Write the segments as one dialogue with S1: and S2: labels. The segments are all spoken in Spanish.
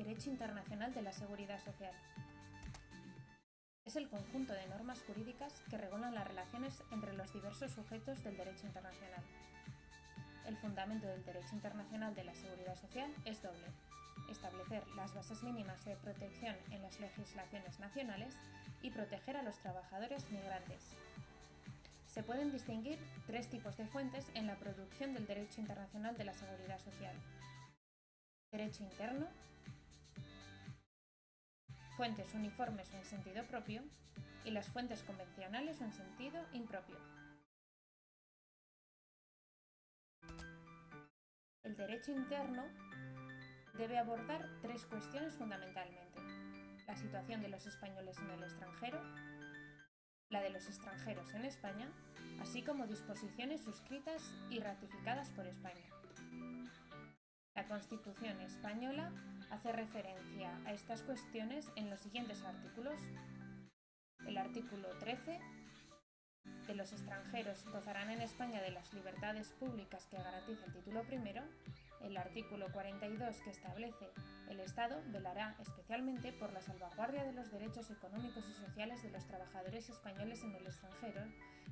S1: Derecho internacional de la seguridad social. Es el conjunto de normas jurídicas que regulan las relaciones entre los diversos sujetos del derecho internacional. El fundamento del derecho internacional de la seguridad social es doble: establecer las bases mínimas de protección en las legislaciones nacionales y proteger a los trabajadores migrantes. Se pueden distinguir tres tipos de fuentes en la producción del derecho internacional de la seguridad social: derecho interno, fuentes uniformes o en sentido propio, y las fuentes convencionales o en sentido impropio. El derecho interno debe abordar tres cuestiones fundamentalmente: la situación de los españoles en el extranjero, la de los extranjeros en España, así como disposiciones suscritas y ratificadas por España. La Constitución española hace referencia a estas cuestiones en los siguientes artículos. El artículo 13: de los extranjeros gozarán en España de las libertades públicas que garantiza el título primero. El artículo 42, que establece: el Estado velará especialmente por la salvaguardia de los derechos económicos y sociales de los trabajadores españoles en el extranjero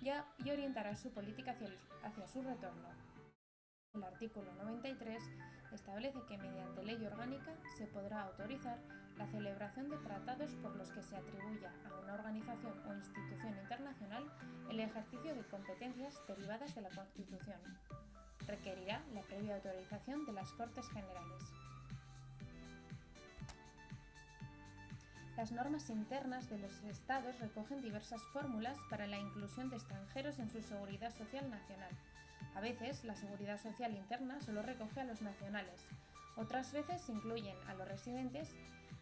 S1: y orientará su política hacia su retorno. El artículo 93 establece que mediante ley orgánica se podrá autorizar la celebración de tratados por los que se atribuya a una organización o institución internacional el ejercicio de competencias derivadas de la Constitución. Requerirá la previa autorización de las Cortes Generales. Las normas internas de los Estados recogen diversas fórmulas para la inclusión de extranjeros en su seguridad social nacional. A veces, la seguridad social interna solo recoge a los nacionales, otras veces se incluyen a los residentes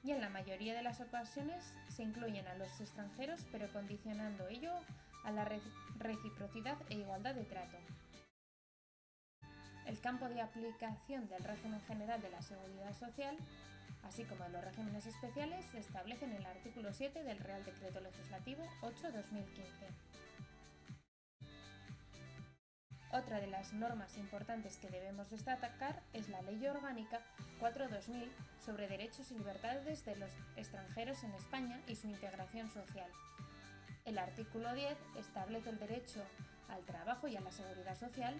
S1: y en la mayoría de las ocasiones se incluyen a los extranjeros, pero condicionando ello a la reciprocidad e igualdad de trato. El campo de aplicación del régimen general de la seguridad social, así como de los regímenes especiales, se establece en el artículo 7 del Real Decreto Legislativo 8/2015. Otra de las normas importantes que debemos destacar es la Ley Orgánica 4/2000 sobre derechos y libertades de los extranjeros en España y su integración social. El artículo 10 establece el derecho al trabajo y a la seguridad social,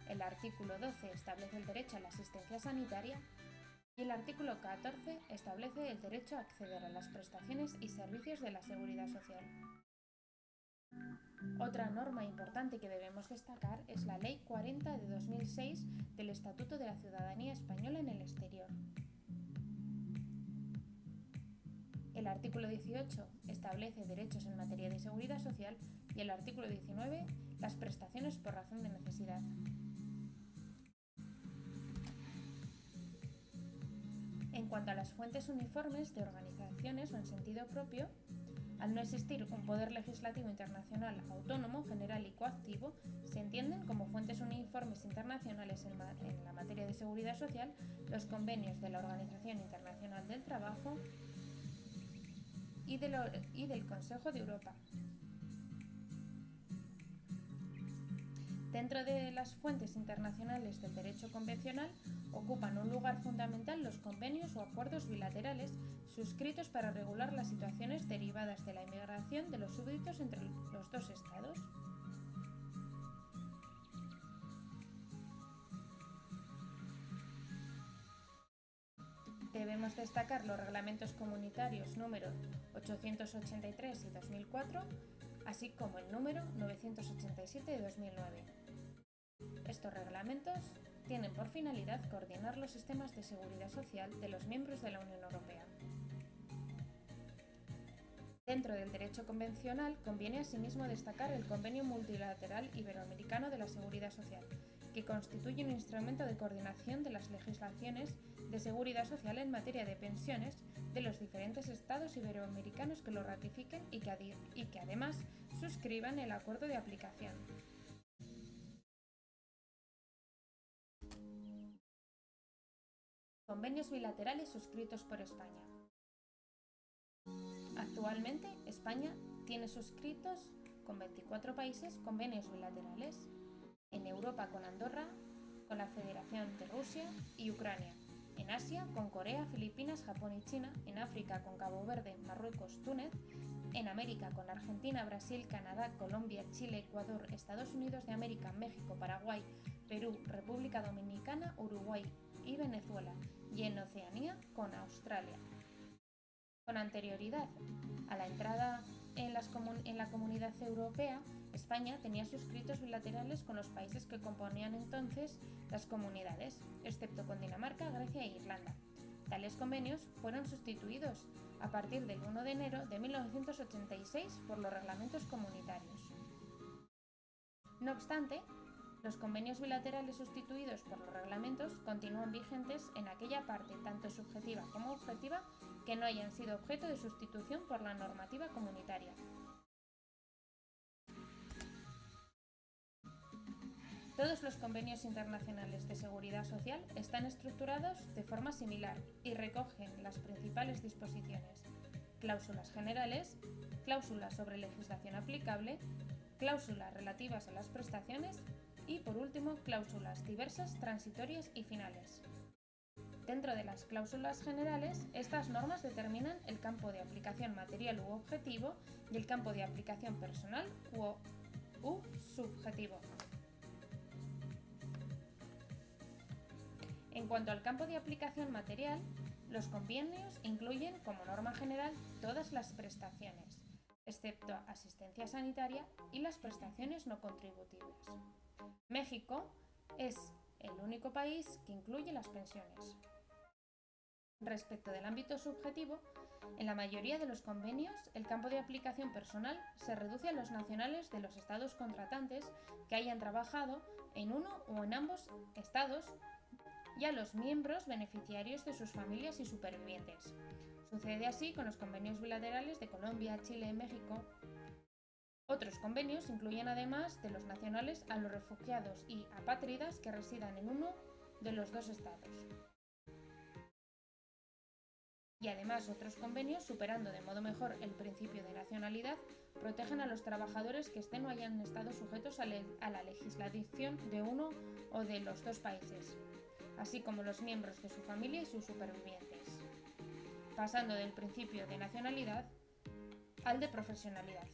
S1: el artículo 12 establece el derecho a la asistencia sanitaria y el artículo 14 establece el derecho a acceder a las prestaciones y servicios de la seguridad social. Otra norma importante que debemos destacar es la Ley 40 de 2006 del Estatuto de la Ciudadanía Española en el Exterior. El artículo 18 establece derechos en materia de seguridad social y el artículo 19 las prestaciones por razón de necesidad. En cuanto a las fuentes uniformes de organizaciones o en sentido propio, al no existir un poder legislativo internacional autónomo, general y coactivo, se entienden como fuentes uniformes internacionales en la materia de seguridad social los convenios de la Organización Internacional del Trabajo y del Consejo de Europa. Dentro de las fuentes internacionales del derecho convencional ocupan un lugar fundamental los convenios o acuerdos bilaterales suscritos para regular las situaciones derivadas de la inmigración de los súbditos entre los dos estados. Debemos destacar los reglamentos comunitarios número 883 y 2004, así como el número 987 de 2009. Estos reglamentos tienen por finalidad coordinar los sistemas de seguridad social de los miembros de la Unión Europea. Dentro del derecho convencional conviene asimismo destacar el Convenio Multilateral Iberoamericano de la Seguridad Social, que constituye un instrumento de coordinación de las legislaciones de seguridad social en materia de pensiones de los diferentes estados iberoamericanos que lo ratifiquen y que además suscriban el acuerdo de aplicación. Convenios bilaterales suscritos por España. Actualmente, España tiene suscritos con 24 países convenios bilaterales, en Europa con Andorra, con la Federación de Rusia y Ucrania, en Asia con Corea, Filipinas, Japón y China, en África con Cabo Verde, Marruecos, Túnez, en América con Argentina, Brasil, Canadá, Colombia, Chile, Ecuador, Estados Unidos de América, México, Paraguay, Perú, República Dominicana, Uruguay y Venezuela, y en Oceanía con Australia. Con anterioridad a la entrada en la Comunidad Europea, España tenía suscritos bilaterales con los países que componían entonces las comunidades, excepto con Dinamarca, Grecia e Irlanda. Tales convenios fueron sustituidos a partir del 1 de enero de 1986 por los reglamentos comunitarios. No obstante, los convenios bilaterales sustituidos por los reglamentos continúan vigentes en aquella parte, tanto subjetiva como objetiva, que no hayan sido objeto de sustitución por la normativa comunitaria. Todos los convenios internacionales de seguridad social están estructurados de forma similar y recogen las principales disposiciones: cláusulas generales, cláusulas sobre legislación aplicable, cláusulas relativas a las prestaciones y, por último, cláusulas diversas, transitorias y finales. Dentro de las cláusulas generales, estas normas determinan el campo de aplicación material u objetivo y el campo de aplicación personal u subjetivo. En cuanto al campo de aplicación material, los convenios incluyen como norma general todas las prestaciones, excepto asistencia sanitaria y las prestaciones no contributivas. México es el único país que incluye las pensiones. Respecto del ámbito subjetivo, en la mayoría de los convenios, el campo de aplicación personal se reduce a los nacionales de los estados contratantes que hayan trabajado en uno o en ambos estados y a los miembros beneficiarios de sus familias y supervivientes. Sucede así con los convenios bilaterales de Colombia, Chile y México. Otros convenios incluyen, además de los nacionales, a los refugiados y apátridas que residan en uno de los dos estados. Y además otros convenios, superando de modo mejor el principio de nacionalidad, protegen a los trabajadores que estén o hayan estado sujetos a la legislación de uno o de los dos países, así como los miembros de su familia y sus supervivientes, pasando del principio de nacionalidad al de profesionalidad.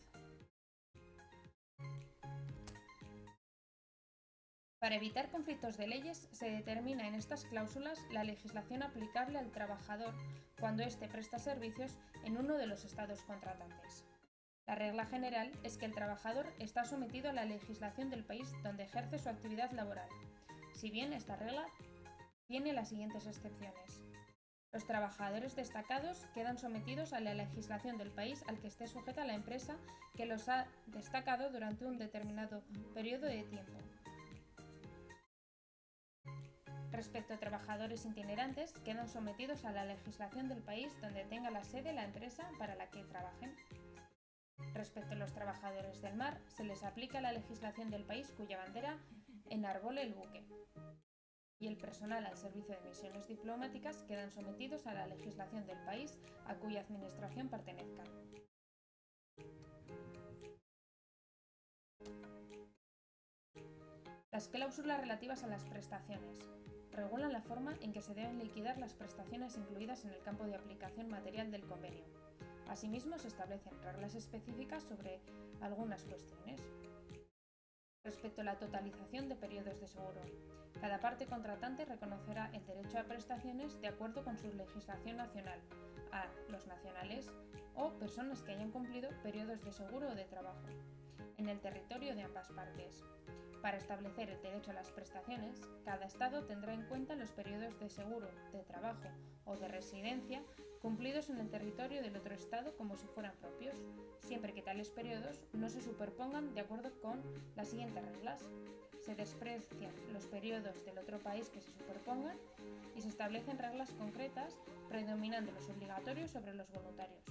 S1: Para evitar conflictos de leyes, se determina en estas cláusulas la legislación aplicable al trabajador cuando éste presta servicios en uno de los estados contratantes. La regla general es que el trabajador está sometido a la legislación del país donde ejerce su actividad laboral, si bien esta regla tiene las siguientes excepciones. Los trabajadores destacados quedan sometidos a la legislación del país al que esté sujeta la empresa que los ha destacado durante un determinado periodo de tiempo. Respecto a trabajadores itinerantes, quedan sometidos a la legislación del país donde tenga la sede la empresa para la que trabajen. Respecto a los trabajadores del mar, se les aplica la legislación del país cuya bandera enarbole el buque. Y el personal al servicio de misiones diplomáticas quedan sometidos a la legislación del país a cuya administración pertenezcan. Las cláusulas relativas a las prestaciones regulan la forma en que se deben liquidar las prestaciones incluidas en el campo de aplicación material del convenio. Asimismo, se establecen reglas específicas sobre algunas cuestiones. Respecto a la totalización de periodos de seguro, cada parte contratante reconocerá el derecho a prestaciones de acuerdo con su legislación nacional a los nacionales o personas que hayan cumplido periodos de seguro o de trabajo en el territorio de ambas partes. Para establecer el derecho a las prestaciones, cada Estado tendrá en cuenta los periodos de seguro, de trabajo o de residencia cumplidos en el territorio del otro Estado como si fueran propios, siempre que tales periodos no se superpongan de acuerdo con las siguientes reglas. Se desprecian los periodos del otro país que se superpongan y se establecen reglas concretas predominando los obligatorios sobre los voluntarios.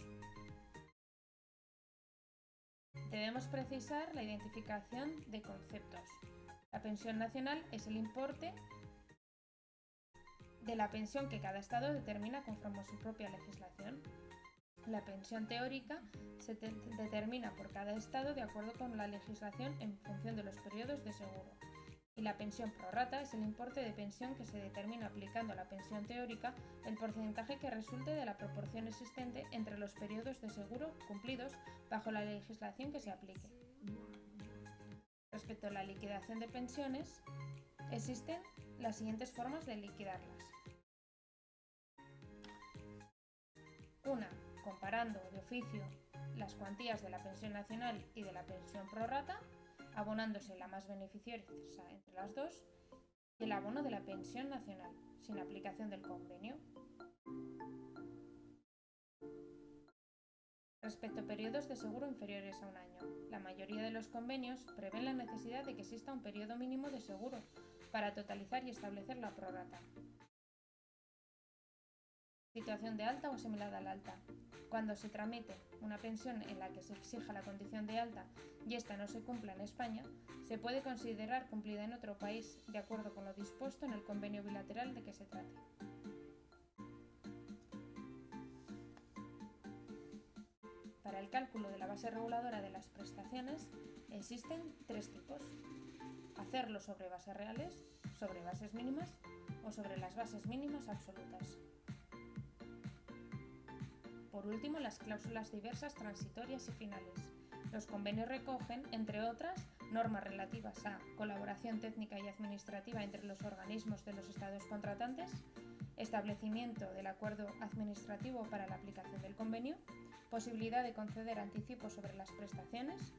S1: Debemos precisar la identificación de conceptos. La pensión nacional es el importe de la pensión que cada Estado determina conforme a su propia legislación. La pensión teórica se determina por cada Estado de acuerdo con la legislación en función de los periodos de seguro. Y la pensión pro rata es el importe de pensión que se determina aplicando a la pensión teórica el porcentaje que resulte de la proporción existente entre los periodos de seguro cumplidos bajo la legislación que se aplique. Respecto a la liquidación de pensiones, existen las siguientes formas de liquidarlas. Una, comparando de oficio las cuantías de la pensión nacional y de la pensión pro rata, abonándose la más beneficiosa entre las dos, y el abono de la pensión nacional, sin aplicación del convenio. Respecto a periodos de seguro inferiores a un año, la mayoría de los convenios prevén la necesidad de que exista un periodo mínimo de seguro para totalizar y establecer la prorrata. Situación de alta o asimilada al alta. Cuando se tramite una pensión en la que se exija la condición de alta y ésta no se cumpla en España, se puede considerar cumplida en otro país de acuerdo con lo dispuesto en el convenio bilateral de que se trate. Para el cálculo de la base reguladora de las prestaciones existen tres tipos: hacerlo sobre bases reales, sobre bases mínimas o sobre las bases mínimas absolutas. Por último, las cláusulas diversas transitorias y finales. Los convenios recogen, entre otras, normas relativas a colaboración técnica y administrativa entre los organismos de los estados contratantes, establecimiento del acuerdo administrativo para la aplicación del convenio, posibilidad de conceder anticipos sobre las prestaciones,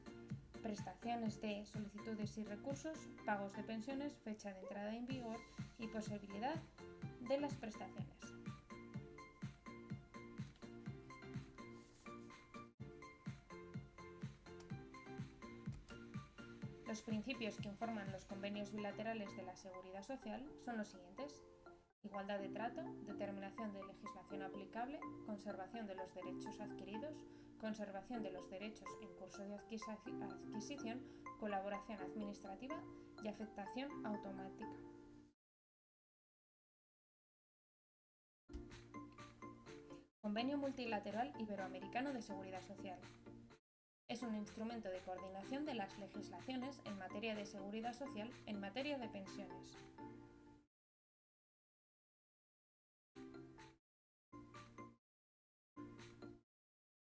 S1: prestaciones de solicitudes y recursos, pagos de pensiones, fecha de entrada en vigor y posibilidad de las prestaciones. Los principios que informan los convenios bilaterales de la Seguridad Social son los siguientes: igualdad de trato, determinación de legislación aplicable, conservación de los derechos adquiridos, conservación de los derechos en curso de adquisición, colaboración administrativa y afectación automática. Convenio Multilateral Iberoamericano de Seguridad Social. Es un instrumento de coordinación de las legislaciones en materia de seguridad social en materia de pensiones.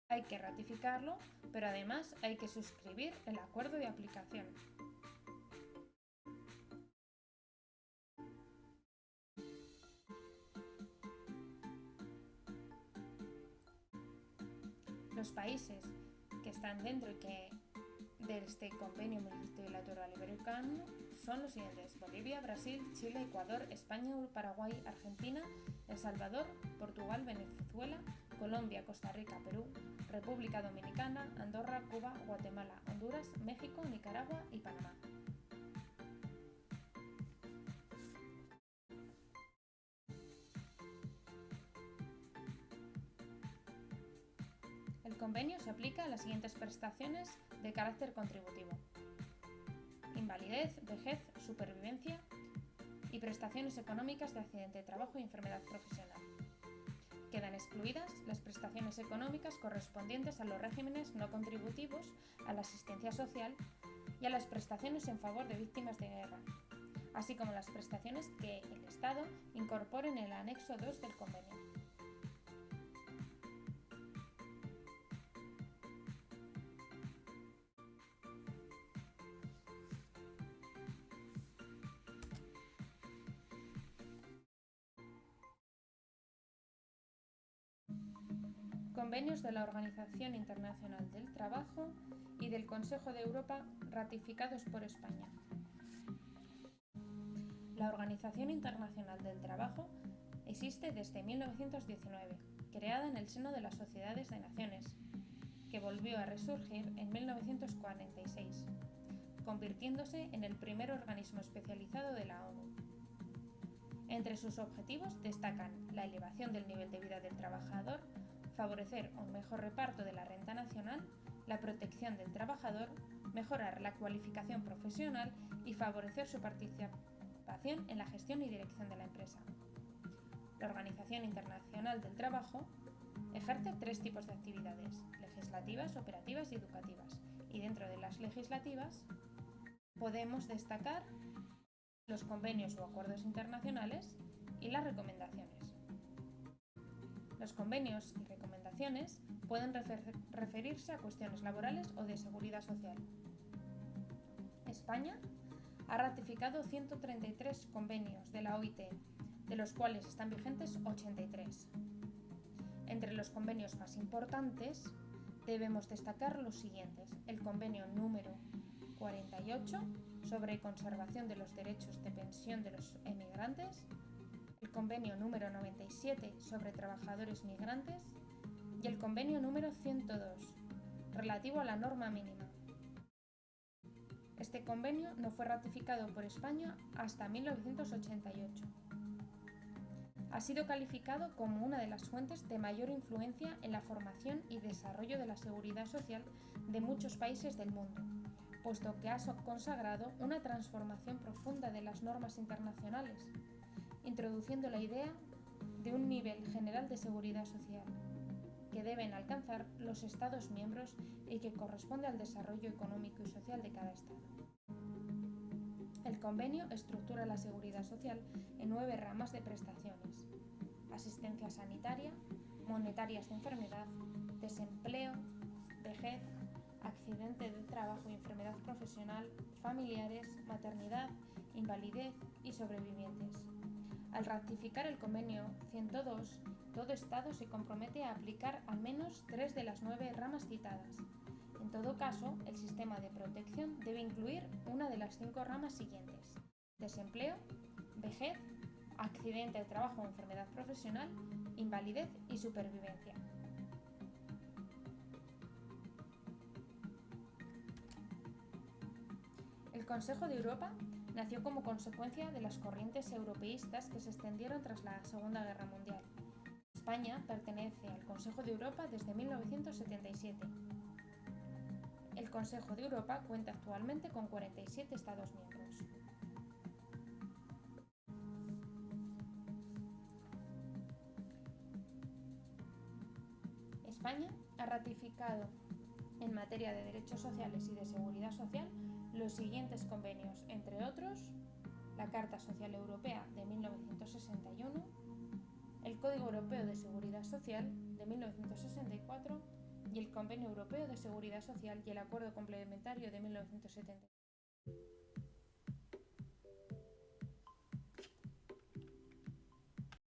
S1: Hay que ratificarlo, pero además hay que suscribir el acuerdo de aplicación. Los países que están dentro de este convenio multilateral iberoamericano son los siguientes: Bolivia, Brasil, Chile, Ecuador, España, Paraguay, Argentina, El Salvador, Portugal, Venezuela, Colombia, Costa Rica, Perú, República Dominicana, Andorra, Cuba, Guatemala, Honduras, México, Nicaragua y Panamá. El convenio se aplica a las siguientes prestaciones de carácter contributivo: invalidez, vejez, supervivencia y prestaciones económicas de accidente de trabajo y enfermedad profesional. Quedan excluidas las prestaciones económicas correspondientes a los regímenes no contributivos, a la asistencia social y a las prestaciones en favor de víctimas de guerra, así como las prestaciones que el Estado incorpore en el anexo 2 del convenio. Convenios de la Organización Internacional del Trabajo y del Consejo de Europa ratificados por España. La Organización Internacional del Trabajo existe desde 1919, creada en el seno de las Sociedades de Naciones, que volvió a resurgir en 1946, convirtiéndose en el primer organismo especializado de la ONU. Entre sus objetivos destacan la elevación del nivel de vida del trabajador, favorecer un mejor reparto de la renta nacional, la protección del trabajador, mejorar la cualificación profesional y favorecer su participación en la gestión y dirección de la empresa. La Organización Internacional del Trabajo ejerce tres tipos de actividades: legislativas, operativas y educativas. Y dentro de las legislativas podemos destacar los convenios o acuerdos internacionales y las recomendaciones. Los convenios y recomendaciones pueden referirse a cuestiones laborales o de seguridad social. España ha ratificado 133 convenios de la OIT, de los cuales están vigentes 83. Entre los convenios más importantes debemos destacar los siguientes: el convenio número 48 sobre conservación de los derechos de pensión de los emigrantes, el convenio número 97 sobre trabajadores migrantes y el convenio número 102 relativo a la norma mínima. Este convenio no fue ratificado por España hasta 1988. Ha sido calificado como una de las fuentes de mayor influencia en la formación y desarrollo de la seguridad social de muchos países del mundo, puesto que ha consagrado una transformación profunda de las normas internacionales, introduciendo la idea de un nivel general de seguridad social que deben alcanzar los Estados miembros y que corresponde al desarrollo económico y social de cada Estado. El convenio estructura la seguridad social en 9 ramas de prestaciones: asistencia sanitaria, monetarias de enfermedad, desempleo, vejez, accidente de trabajo y enfermedad profesional, familiares, maternidad, invalidez y sobrevivientes. Al ratificar el convenio 102, todo Estado se compromete a aplicar al menos 3 de las 9 ramas citadas. En todo caso, el sistema de protección debe incluir una de las 5 ramas siguientes: desempleo, vejez, accidente de trabajo o enfermedad profesional, invalidez y supervivencia. El Consejo de Europa nació como consecuencia de las corrientes europeístas que se extendieron tras la Segunda Guerra Mundial. España pertenece al Consejo de Europa desde 1977. El Consejo de Europa cuenta actualmente con 47 Estados miembros. España ha ratificado en materia de derechos sociales y de seguridad social los siguientes convenios, entre otros: la Carta Social Europea de 1961, el Código Europeo de Seguridad Social de 1964 y el Convenio Europeo de Seguridad Social y el Acuerdo Complementario de 1970.